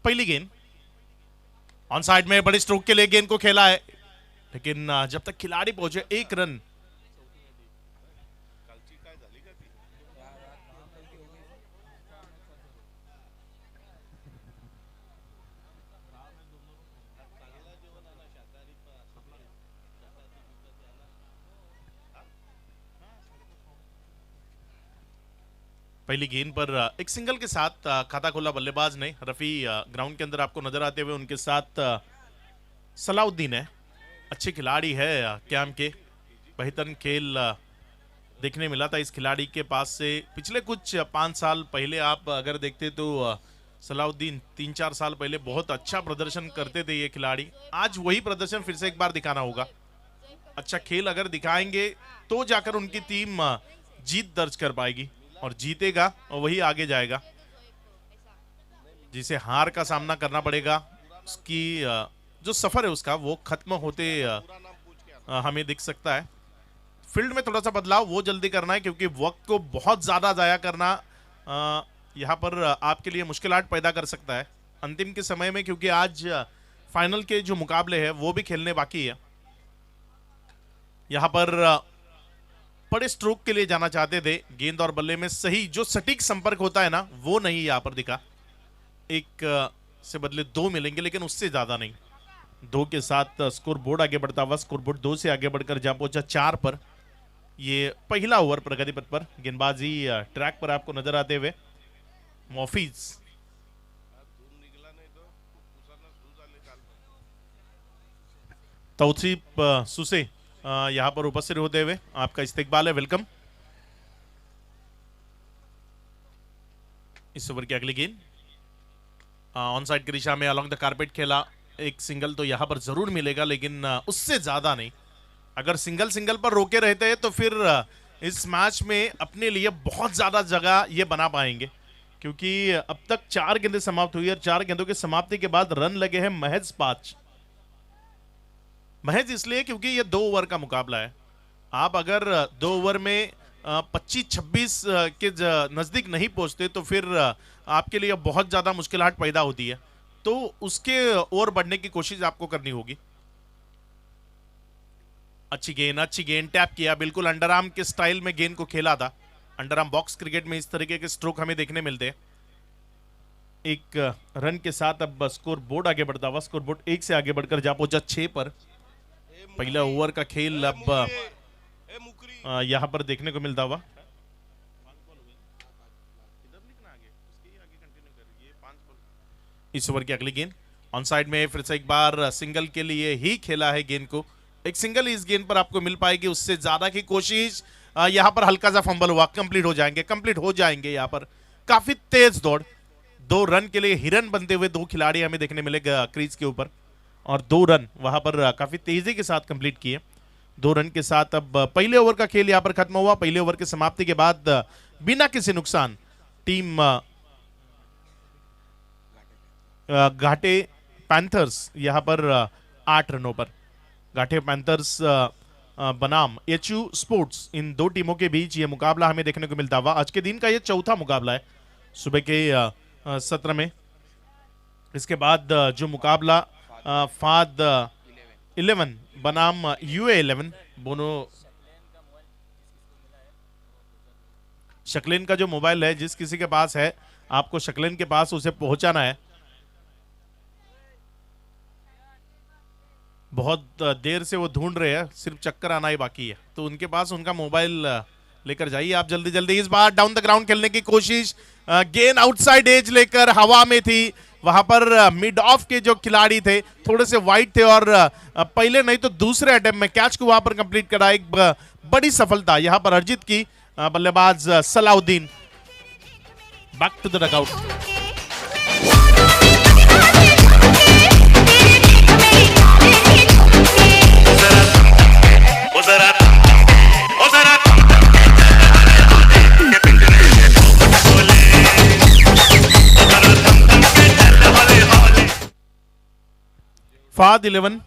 पहली गेंद on side में बड़े स्ट्रोक के लिए गेंद को खेला है, लेकिन जब तक खिलाड़ी पहुंचे एक रन। पहली गेंद पर एक सिंगल के साथ खाता खोला बल्लेबाज ने। रफी ग्राउंड के अंदर आपको नजर आते हुए, उनके साथ सलाउद्दीन है, अच्छे खिलाड़ी है कैम के। बेहतरीन खेल देखने मिला था इस खिलाड़ी के पास से पिछले कुछ 5 साल पहले। आप अगर देखते तो सलाउद्दीन 3-4 साल पहले बहुत अच्छा प्रदर्शन करते थे ये खिलाड़ी। आज वही प्रदर्शन फिर से एक बार दिखाना होगा। अच्छा खेल अगर दिखाएंगे तो जाकर उनकी टीम जीत दर्ज कर पाएगी, और जीतेगा और वही आगे जाएगा। जिसे हार का सामना करना पड़ेगा, उसकी जो सफर है उसका वो खत्म होते हमें दिख सकता है। फील्ड में थोड़ा सा बदलाव वो जल्दी करना है, क्योंकि वक्त को बहुत ज्यादा जाया करना यहाँ पर आपके लिए मुश्किलात पैदा कर सकता है अंतिम के समय में, क्योंकि आज फाइनल के जो मुकाबले हैं वो भी खेलने बाकी है। यहाँ पर बड़े स्ट्रोक के लिए जाना चाहते थे, गेंद और बल्ले में सही जो सटीक संपर्क होता है ना, वो नहीं यहाँ पर दिखा। एक से बदले 2 मिलेंगे, लेकिन उससे ज्यादा नहीं। 2 के साथ स्कोर बोर्ड आगे बढ़ता हुआ, स्कोर बोर्ड 2 से आगे बढ़कर जा पहुंचा 4 पर। ये पहला ओवर प्रगति पथ पर, गेंदबाजी ट्रैक पर आपको नजर आते हुए मॉफीज। तौसीफ सुसे यहां पर उपस्थित होते हुए आपका इस्तेकबाल है, वेलकम। इस ओवर की अगली गेंद ऑन साइड की दिशा में अलोंग द कारपेट खेला। एक सिंगल तो यहां पर जरूर मिलेगा, लेकिन उससे ज्यादा नहीं। अगर सिंगल सिंगल पर रोके रहते हैं तो फिर इस मैच में अपने लिए बहुत ज्यादा जगह ये बना पाएंगे, क्योंकि अब तक 4 गेंदें समाप्त हुई और 4 गेंदों की समाप्ति के बाद रन लगे हैं महज 5। महज इसलिए क्योंकि ये 2 ओवर का मुकाबला है। आप अगर 2 ओवर में 25-26 के नजदीक नहीं पहुंचते तो फिर आपके लिए बहुत ज्यादा मुश्किलात पैदा होती है, तो उसके और बढ़ने की कोशिश आपको करनी होगी। अच्छी गेंद टैप किया, बिल्कुल अंडरआर्म के स्टाइल में गेंद को खेला था। अंडरआर्म बॉक्स क्रिकेट में इस तरीके के स्ट्रोक हमें देखने मिलते हैं। एक रन के साथ अब स्कोर बोर्ड आगे बढ़ता हुआ, स्कोर बोर्ड 1 से आगे बढ़कर जा पहुंचा 6 पर। पहला ओवर का खेल अब यहां पर देखने को मिलता हुआ। इस ओवर की अगली गेंद ऑन साइड में फिर से एक बार सिंगल के लिए ही खेला है गेंद को। एक सिंगल इस गेंद पर आपको मिल पाएगी, उससे ज्यादा की कोशिश यहां पर हल्का सा फंबल हुआ। कंप्लीट हो जाएंगे यहां पर। काफी तेज दौड़, 2 रन के लिए हिरन बनते हुए 2 खिलाड़ी हमें देखने मिलेगा क्रीज के ऊपर, और 2 रन वहां पर काफी तेजी के साथ कंप्लीट किए। 2 रन के साथ अब पहले ओवर का खेल यहां पर खत्म हुआ। पहले ओवर की समाप्ति के बाद बिना किसी नुकसान टीम घाटे पैंथर्स यहां पर 8 रनों पर। घाटे पैंथर्स बनाम एचयू स्पोर्ट्स, इन 2 टीमों के बीच ये मुकाबला हमें देखने को मिलता हुआ। आज के दिन का ये चौथा मुकाबला है सुबह के सत्र में। इसके बाद जो मुकाबला फाद 11 बनाम यूए 11, दोनों शक्लेन का जो मोबाइल है, जिस किसी के पास है, आपको शक्लेन के पास उसे पहुंचाना है। बहुत देर से वो ढूंढ रहे हैं, सिर्फ चक्कर आना ही बाकी है, तो उनके पास उनका मोबाइल लेकर जाइए आप जल्दी जल्दी। इस बार डाउन द ग्राउंड खेलने की कोशिश, गेंद आउटसाइड एज लेकर हवा में थी। वहां पर मिड ऑफ के जो खिलाड़ी थे थोड़े से वाइड थे, और पहले नहीं तो दूसरे अटेम्प्ट में कैच को वहां पर कंप्लीट करा। एक बड़ी सफलता यहां पर अर्जित की बल्लेबाज Salauddin. Back to the dugout. फाद 11 मोबाईल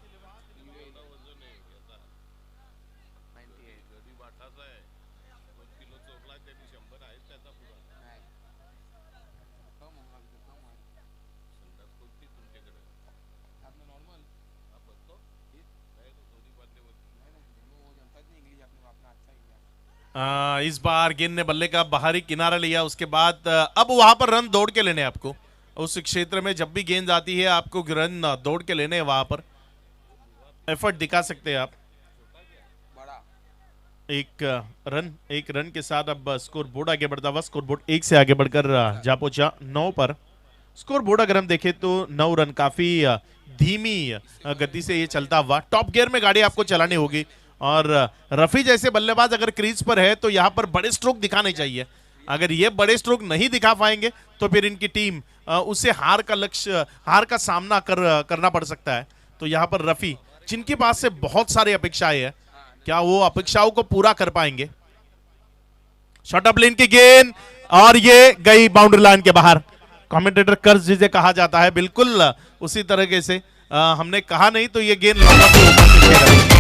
इस बार गेंद ने बल्ले का बाहरी किनारा लिया, उसके बाद अब वहां पर रन दौड़ के लेने हैं आपको। उस क्षेत्र में जब भी गेंद आती है आपको रन दौड़ के लेने हैं, वहां पर एफर्ट दिखा सकते हैं आप। एक रन के साथ अब स्कोर बोर्ड आगे बढ़ता हुआ, स्कोर बोर्ड 1 से आगे बढ़कर जा पहुंचा 9 पर। स्कोर बोर्ड अगर हम देखें तो 9 रन, काफी धीमी गति से ये चलता हुआ। टॉप गियर में गाड़ी आपको चलानी होगी और रफी जैसे बल्लेबाज अगर क्रीज पर है तो यहां पर बड़े स्ट्रोक दिखाने चाहिए। अगर ये बड़े स्ट्रोक नहीं दिखा पाएंगे तो फिर इनकी टीम उससे हार का सामना करना पड़ सकता है। तो यहां पर रफी, जिनके पास से बहुत सारी अपेक्षाएं हैं, क्या वो अपेक्षाओं को पूरा कर पाएंगे? शॉर्ट ऑफ लेन की गेंद और ये गई बाउंड्री लाइन के बाहर। कमेंटेटर कर्ज जिसे कहा जाता है, बिल्कुल उसी तरीके से हमने कहा नहीं तो ये गेंद लंबा के ऊपर से खेल रही है।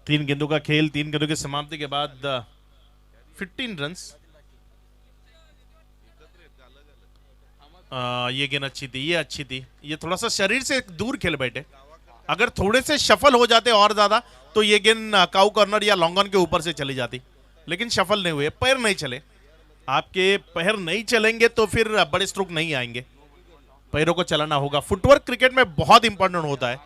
3 गेंदों का खेल, 3 गेंदों की समाप्ति के बाद 15 रन्स। ये गेंद अच्छी थी, ये अच्छी थी। ये थोड़ा सा शरीर से दूर खेल बैठे, अगर थोड़े से शफल हो जाते और ज्यादा तो ये गेंद काउ कॉर्नर या लॉन्ग ऑन के ऊपर से चली जाती, लेकिन शफल नहीं हुए, पैर नहीं चले। आपके पैर नहीं चलेंगे तो फिर बड़े स्ट्रोक नहीं आएंगे, पैरों को चलाना होगा। फुटवर्क क्रिकेट में बहुत इंपॉर्टेंट होता है,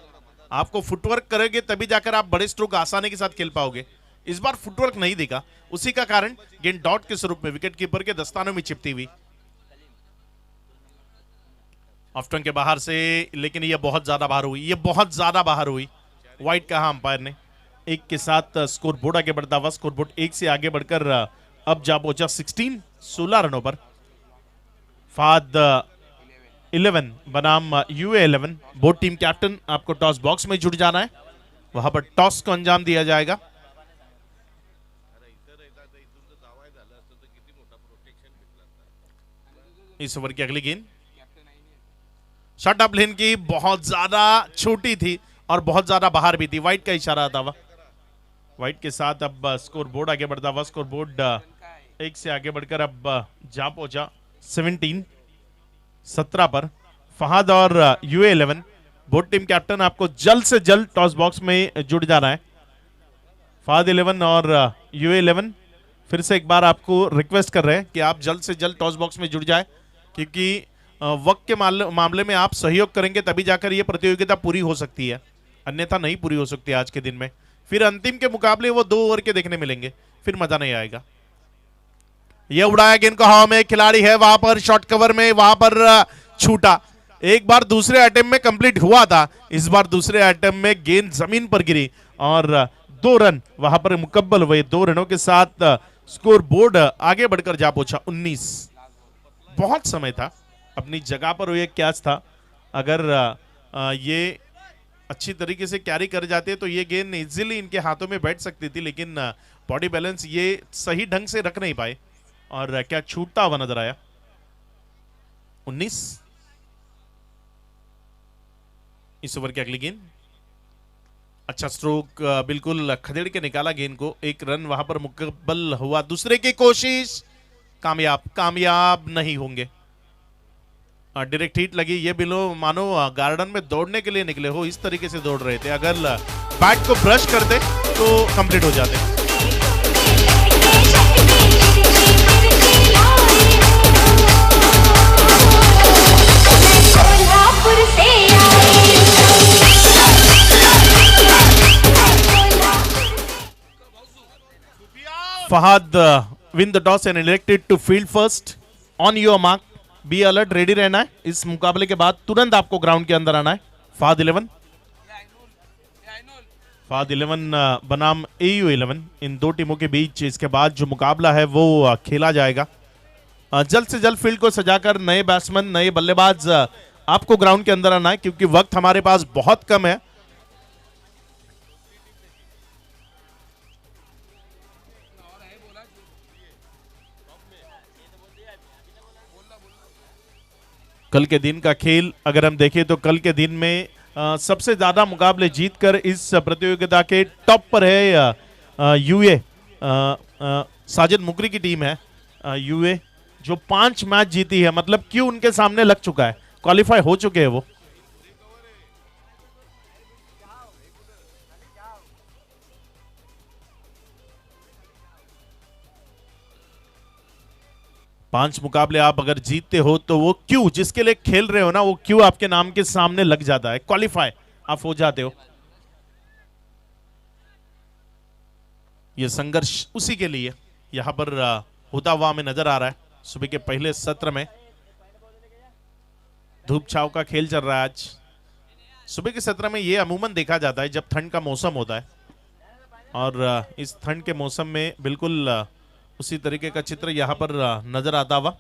आपको फुटवर्क करेंगे तभी जाकर आप बड़े स्ट्रोक आसानी के साथ खेल पाओगे। इस बार फुटवर्क नहीं दिखा, उसी का कारण गेंद डॉट के स्वरूप में विकेट कीपर के दस्तानों में चिपती हुई ऑफ स्टंप के बाहर से, लेकिन ये बहुत ज्यादा बाहर हुई, ये बहुत ज्यादा बाहर हुई। वाइड कहा अंपायर ने। 1 के साथ स्कोर बोर्ड आगे बढ़ता हुआ, स्कोर बोर्ड 1 से आगे बढ़कर अब जा पहुंचा 16 रनों पर। फाद 11 बनाम यूए 11। बोर्ड टीम कैप्टन आपको टॉस बॉक्स में जुट जाना है, वहां पर टॉस को अंजाम दिया जाएगा। इस ओवर की अगली गेंद शॉट ऑफ लेन की, बहुत ज्यादा छोटी थी और बहुत ज्यादा बाहर भी थी, वाइड का इशारा आता हुआ। वाइड के साथ अब स्कोर बोर्ड आगे बढ़ता हुआ, स्कोर बोर्ड 1 से आगे बढ़कर अब जा पहुंचा 17 पर। फहाद और यूए 11 बोर्ड टीम कैप्टन आपको जल्द से जल्द टॉस बॉक्स में जुड़ जाना है। फहाद 11 और यूए 11 फिर से एक बार आपको रिक्वेस्ट कर रहे हैं कि आप जल्द से जल्द टॉस बॉक्स में जुड़ जाए, क्योंकि वक्त के मामले में आप सहयोग करेंगे तभी जाकर यह प्रतियोगिता पूरी हो सकती है, अन्यथा नहीं पूरी हो सकती आज के दिन में। फिर अंतिम के मुकाबले वो 2 ओवर के देखने मिलेंगे, फिर मजा नहीं आएगा। ये उड़ाया गेंद को हवा में, खिलाड़ी है वहां पर शॉर्ट कवर में, वहां पर छूटा। एक बार दूसरे अटेम्प्ट में कंप्लीट हुआ था, इस बार दूसरे अटेम्प्ट में गेंद जमीन पर गिरी और 2 रन वहां पर मुकम्मल हुए। 2 रनों के साथ स्कोर बोर्ड आगे बढ़कर जा पहुंचा 19। बहुत समय था, अपनी जगह पर वो एक कैच था, अगर ये अच्छी तरीके से कैरी कर जाते तो ये गेंद इजीली इनके हाथों में बैठ सकती थी, लेकिन बॉडी बैलेंस ये सही ढंग से रख नहीं पाए और क्या छूटता हुआ नजर आया। 19। इस ओवर की अगली गेंद अच्छा स्ट्रोक, बिल्कुल खदेड़ के निकाला गेंद को, 1 रन वहां पर मुकम्मल हुआ। दूसरे की कोशिश कामयाब नहीं होंगे, डायरेक्ट हिट लगी। ये बिलो मानो गार्डन में दौड़ने के लिए निकले हो, इस तरीके से दौड़ रहे थे, अगर बैट को ब्रश करते तो कंप्लीट हो जाते। Fahad win the toss and elected to field first. On your mark, be alert, ready रहना है। इस मुकाबले के बाद तुरंत आपको ग्राउंड के अंदर आना है। फाद 11 बनाम एयू 11, इन 2 टीमों के बीच इसके बाद जो मुकाबला है वो खेला जाएगा। जल्द से जल्द फील्ड को सजाकर नए बैट्समैन, नए बल्लेबाज आपको ग्राउंड के अंदर आना है, क्योंकि वक्त हमारे पास बहुत कम है। कल के दिन का खेल अगर हम देखें तो कल के दिन में सबसे ज्यादा मुकाबले जीतकर इस प्रतियोगिता के टॉप पर है यूए। साजिद मुकरी की टीम है यूए, जो 5 मैच जीती है, मतलब क्यों उनके सामने लग चुका है, क्वालिफाई हो चुके हैं वो। पांच मुकाबले आप अगर जीतते हो तो वो क्यों जिसके लिए खेल रहे हो ना, वो क्यों आपके नाम के सामने लग जाता है, क्वालिफाई आप हो जाते हो। ये संघर्ष उसी के लिए यहां पर होता हुआ हमें नजर आ रहा है। सुबह के पहले सत्र में धूप छाव का खेल चल रहा है आज। सुबह के सत्र में ये अमूमन देखा जाता है जब ठंड का मौसम होता है, और इस ठंड के मौसम में बिल्कुल उसी तरीके का चित्र यहां पर नजर आता हुआ।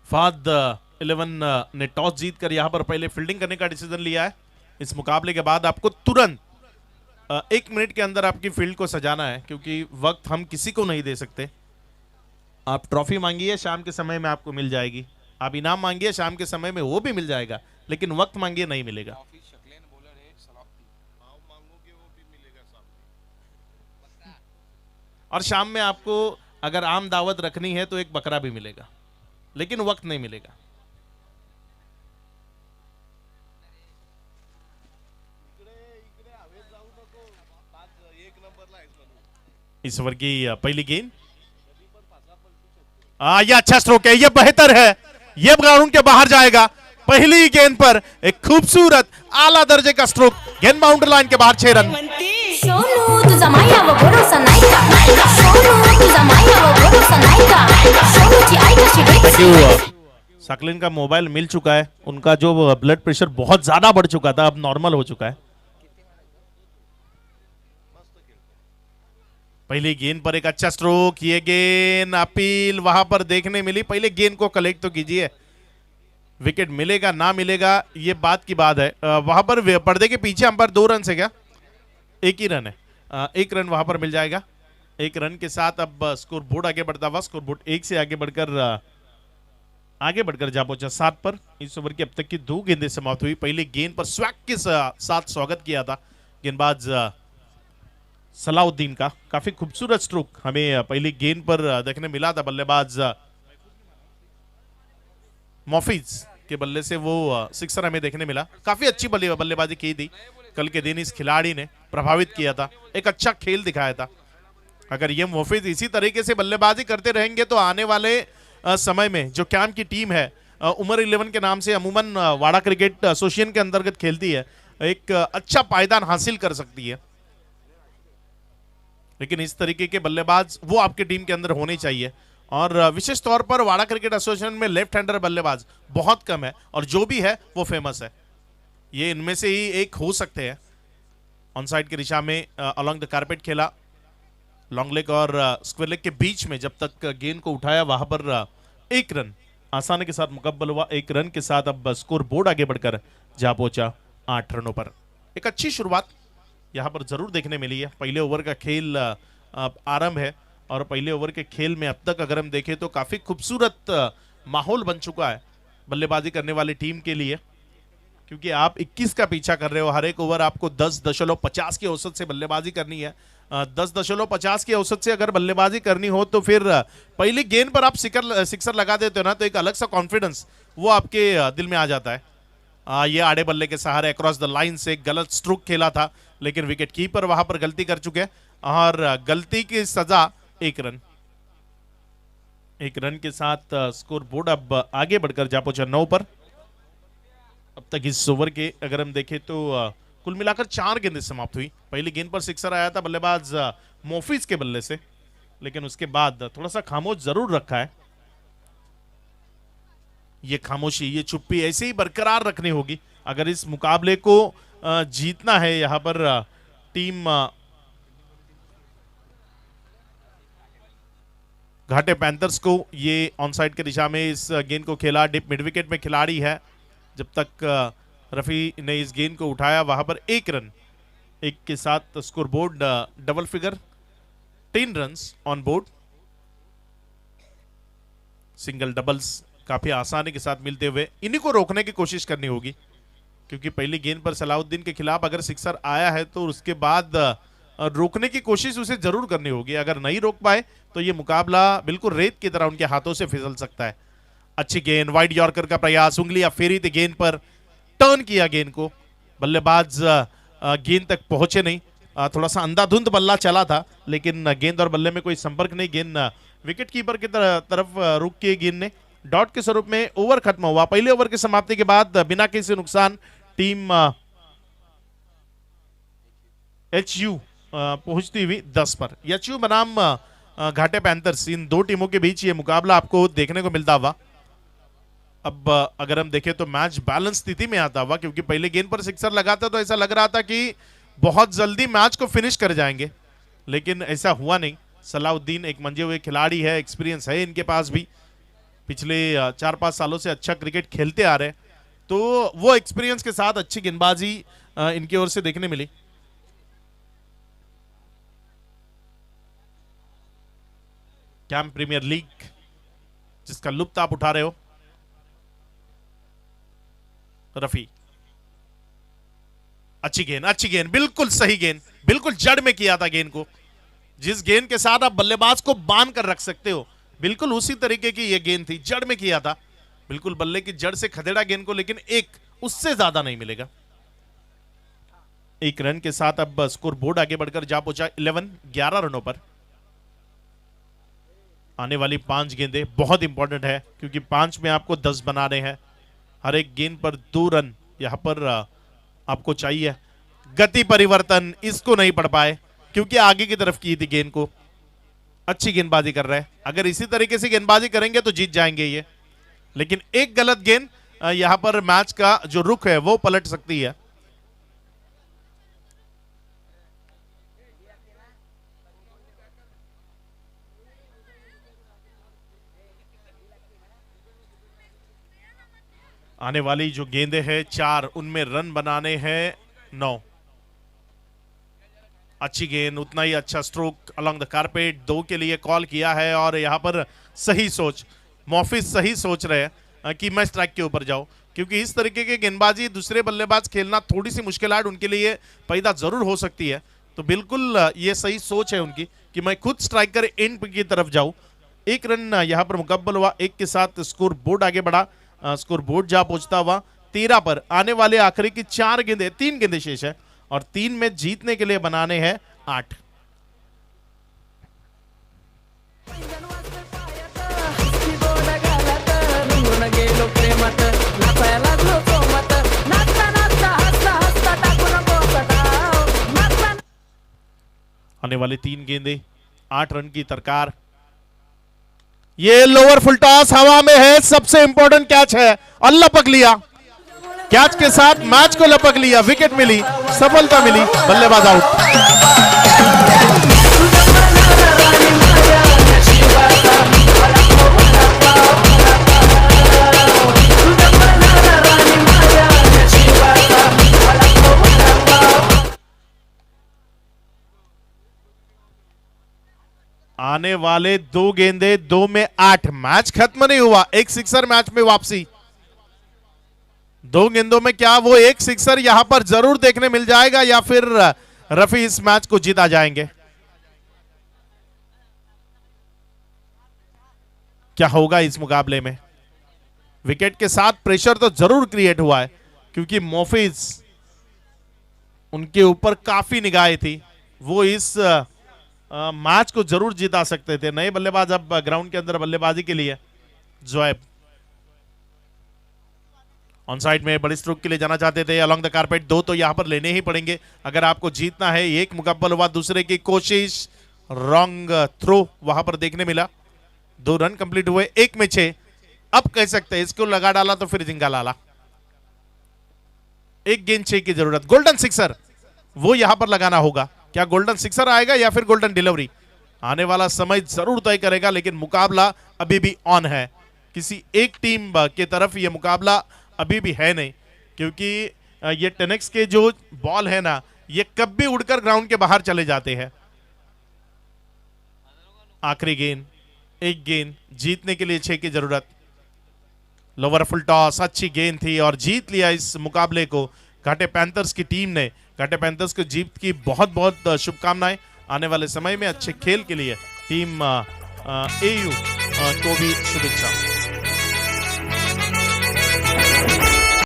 फाद 11 ने टॉस जीतकर यहां पर पहले फील्डिंग करने का डिसीजन लिया है। इस मुकाबले के बाद आपको तुरंत 1 मिनट के अंदर आपकी फील्ड को सजाना है, क्योंकि वक्त हम किसी को नहीं दे सकते। आप ट्रॉफी मांगिए शाम के समय में आपको मिल जाएगी, आप इनाम मांगिए शाम के समय में वो भी मिल जाएगा, लेकिन वक्त मांगिए नहीं मिलेगा। और शाम में आपको अगर आम दावत रखनी है तो एक बकरा भी मिलेगा, लेकिन वक्त नहीं मिलेगा। इस ओवर की पहली गेंद, ये अच्छा स्ट्रोक है, ये बेहतर है, ये ग्राउंड के बाहर जाएगा। पहली गेंद पर एक खूबसूरत आला दर्जे का स्ट्रोक, गेंद बाउंड्री लाइन के बाहर 6 रन। सकलिन का मोबाइल मिल चुका है, उनका जो ब्लड प्रेशर बहुत ज्यादा बढ़ चुका था अब नॉर्मल हो चुका है। पहली गेंद पर एक अच्छा स्ट्रोक, ये गेंद अपील वहां पर देखने मिली। पहले गेंद को कलेक्ट तो कीजिए, विकेट मिलेगा ना मिलेगा ये बात की बात है। वहां पर पर्दे के पीछे अंपायर 2 रन से क्या 1 ही रन है, 1 रन वहां पर मिल जाएगा। 1 रन के साथ अब स्कोर बोर्ड आगे बढ़ता हुआ, स्कोर बोर्ड 1 से आगे बढ़कर जा पहुंचा 7 पर। इस ओवर की अब तक की 2 गेंदें समाप्त हुई। पहली गेंद पर स्वैग के साथ स्वागत किया था गेंदबाज सलाउद्दीन का, काफी खूबसूरत स्ट्रोक हमें पहली गेंद पर देखने मिला था। बल्लेबाज मोफिज के बल्ले से वो सिक्सर हमें देखने मिला। काफी अच्छी बल्लेबाजी की थी कल के दिन, इस खिलाड़ी ने प्रभावित किया था, एक अच्छा खेल दिखाया था। अगर ये मोफिज इसी तरीके से बल्लेबाजी करते रहेंगे तो आने वाले समय में जो कैंप की टीम है उमर 11 के नाम से अमूमन वाड़ा क्रिकेट एसोसिएशन के अंतर्गत खेलती है, एक अच्छा पायदान हासिल कर सकती है। लेकिन इस तरीके के बल्लेबाज वो आपके टीम के अंदर होने चाहिए, और विशेष तौर पर वाड़ा क्रिकेट एसोसिएशन में लेफ्ट हैंडर बल्लेबाज बहुत कम है, और जो भी है वो फेमस है। ये इनमें से ही एक हो सकते हैं। ऑन साइड की दिशा में अलोंग द कारपेट खेला, लॉन्ग लेग और स्क्वायर लेग के बीच में जब तक गेंद को उठाया वहां पर 1 रन आसानी के साथ मुकम्मल हुआ। 1 रन के साथ अब स्कोर बोर्ड आगे बढ़कर जा पहुंचा 8 रनों पर। एक अच्छी शुरुआत यहां पर जरूर देखने मिली है। पहले ओवर का खेल आरंभ है, और पहले ओवर के खेल में अब तक अगर हम देखें तो काफी खूबसूरत माहौल बन चुका है बल्लेबाजी करने वाली टीम के लिए, क्योंकि आप 21 का पीछा कर रहे हो। हर एक ओवर आपको 10.50 की औसत से बल्लेबाजी करनी है। 10.50 की औसत से अगर बल्लेबाजी करनी हो तो फिर पहली गेंद पर आप सिक्सर लगा देते हो ना, तो एक अलग सा कॉन्फिडेंस वो आपके दिल में आ जाता है। ये आड़े बल्ले के सहारे अक्रॉस द लाइन से गलत स्ट्रोक खेला था, लेकिन विकेट कीपर वहां पर गलती कर चुके हैं, और गलती की सजा 1 रन। 1 रन के साथ स्कोर बोर्ड अब आगे बढ़कर जा पहुंचा 9 पर। अब तक इस ओवर के अगर हम देखें तो कुल मिलाकर 4 गेंदें समाप्त हुई। पहली गेंद पर सिक्सर आया था बल्लेबाज मोफिज के बल्ले से, लेकिन उसके बाद थोड़ा सा खामोश जरूर रखा है। ये खामोशी, ये चुप्पी ऐसे ही बरकरार रखनी होगी अगर इस मुकाबले को जीतना है। यहां पर टीम घाटे पैंथर्स को। ये ऑन साइड के दिशा में इस गेंद को खेला, डिप मिड विकेट में खिलाड़ी है। जब तक रफी ने इस गेंद को उठाया वहां पर 1 रन, 1 के साथ score board double figure, 10 runs on board. Single doubles काफी आसानी के साथ मिलते हुए इन्हीं को रोकने की कोशिश करनी होगी, क्योंकि पहली गेंद पर सलाउद्दीन के खिलाफ अगर सिक्सर आया है तो उसके बाद रोकने की कोशिश उसे जरूर करनी होगी। अगर नहीं रोक पाए तो ये मुकाबला बिल्कुल रेत की तरह उनके हाथों से फिसल सकता है। अच्छी गेंद, वाइड यॉर्कर का प्रयास, उंगलियां फेरी थी गेंद पर, टर्न किया गेंद को, बल्लेबाज गेंद तक पहुंचे नहीं। थोड़ा सा अंधाधुंध बल्ला चला था, लेकिन गेंद और बल्ले में कोई संपर्क नहीं। गेंद विकेट कीपर की तरफ रुक के गेंद ने डॉट के स्वरूप में ओवर खत्म हुआ। पहले ओवर की समाप्ति के बाद बिना किसी नुकसान टीम एचयू पहुंचती हुई 10 पर। एचयू बनाम घाटे पैंथर्स, इन दो टीमों के बीच ये मुकाबला आपको देखने को मिलता हुआ। अब अगर हम देखें तो मैच बैलेंस स्थिति में आता हुआ, क्योंकि पहले गेंद पर सिक्सर लगाता तो ऐसा लग रहा था कि बहुत जल्दी मैच को फिनिश कर जाएंगे, लेकिन ऐसा हुआ नहीं। सलाउद्दीन एक मंजे हुए खिलाड़ी है, एक्सपीरियंस है इनके पास भी, पिछले 4-5 सालों से अच्छा क्रिकेट खेलते आ रहे हैं, तो वो एक्सपीरियंस के साथ अच्छी गेंदबाजी इनकी ओर से देखने मिली। कैंप प्रीमियर लीग जिसका लुत्फ आप उठा रहे हो। रफी, अच्छी गेंद, बिल्कुल सही गेंद, बिल्कुल जड़ में किया था गेंद को। जिस गेंद के साथ आप बल्लेबाज को बांध कर रख सकते हो, बिल्कुल उसी तरीके की यह गेंद थी, जड़ में किया था, बिल्कुल बल्ले की जड़ से खदेड़ा गेंद को, लेकिन एक, उससे ज्यादा नहीं मिलेगा। 1 रन के साथ अब स्कोर बोर्ड आगे बढ़कर जा पहुंचा 11 रनों पर। आने वाली 5 गेंदें बहुत इंपॉर्टेंट है, क्योंकि 5 में आपको 10 बनाने हैं। हर एक गेंद पर 2 रन यहां पर आपको चाहिए। गति परिवर्तन, इसको नहीं पढ़ पाए क्योंकि आगे की तरफ की थी गेंद को। अच्छी गेंदबाजी कर रहे हैं, अगर इसी तरीके से गेंदबाजी करेंगे तो जीत जाएंगे ये, लेकिन एक गलत गेंद यहां पर मैच का जो रुख है वो पलट सकती है। आने वाली जो गेंदें हैं 4, उनमें रन बनाने हैं 9। अच्छी गेंद, उतना ही अच्छा स्ट्रोक अलोंग द कारपेट, 2 के लिए कॉल किया है। और यहां पर सही सोच, मॉफिज सही सोच रहे हैं कि मैं स्ट्राइक के ऊपर जाऊं, क्योंकि इस तरीके की गेंदबाजी दूसरे बल्लेबाज खेलना थोड़ी सी मुश्किलात उनके लिए पैदा जरूर हो सकती है। तो बिल्कुल ये सही सोच है उनकी कि मैं खुद स्ट्राइकर एंड की तरफ जाऊं। 1 रन यहां पर मुकम्मल हुआ, 1 के साथ स्कोर बोर्ड आगे बढ़ा। स्कोर बोर्ड जा पहुंचता हुआ 13 पर। आने वाले आखिरी की 4 गेंदें, 3 गेंदें शेष है, और 3 में जीतने के लिए बनाने हैं 8। आने वाली 3 गेंदें, 8 रन की तरकार। ये लोअर फुल टॉस हवा में है, सबसे इंपॉर्टेंट कैच है और लपक लिया। कैच के साथ मैच को लपक लिया, विकेट मिली, सफलता मिली, बल्लेबाज आउट। आने वाले 2 गेंदे, 2 में 8। मैच खत्म नहीं हुआ, एक सिक्सर मैच में वापसी। 2 गेंदों में क्या वो एक सिक्सर यहां पर जरूर देखने मिल जाएगा, या फिर रफी इस मैच को जीता जाएंगे? क्या होगा इस मुकाबले में? विकेट के साथ प्रेशर तो जरूर क्रिएट हुआ है, क्योंकि मोफिज उनके ऊपर काफी निगाहें थी, वो इस मैच को जरूर जिता सकते थे। नए बल्लेबाज अब ग्राउंड के अंदर बल्लेबाजी के लिए। जोएब ऑन साइड में बड़ी स्ट्रोक के लिए जाना चाहते थे, अलोंग द कारपेट 2 तो यहां पर लेने ही पड़ेंगे अगर आपको जीतना है। 1 मुकम्मल हुआ, दूसरे की कोशिश, रॉन्ग थ्रो वहां पर देखने मिला। 2 रन कंप्लीट हुए, 1 में 6। अब कह सकते हैं इसको लगा डाला तो फिर जिंगा लाला। 1 गेंद 6 की जरूरत, गोल्डन सिक्सर वो यहां पर लगाना होगा। क्या गोल्डन सिक्सर आएगा या फिर गोल्डन डिलीवरी? आने वाला समय जरूर तय करेगा, लेकिन मुकाबला अभी भी ऑन है। किसी एक टीम के तरफ ये मुकाबला अभी भी है नहीं, क्योंकि ये 10X के जो बॉल है ना, ये कब भी उड़कर ग्राउंड के बाहर चले जाते हैं। आखिरी गेंद, एक गेंद जीतने के लिए 6 की जरूरत। लोअर फुल टॉस, अच्छी गेंद थी और जीत लिया इस मुकाबले को घाटे पैंथर्स की टीम ने। घाटे पैंथर्स को जीत की बहुत बहुत शुभकामनाएं। आने वाले समय में अच्छे खेल के लिए टीम एयू को भी शुभेच्छा।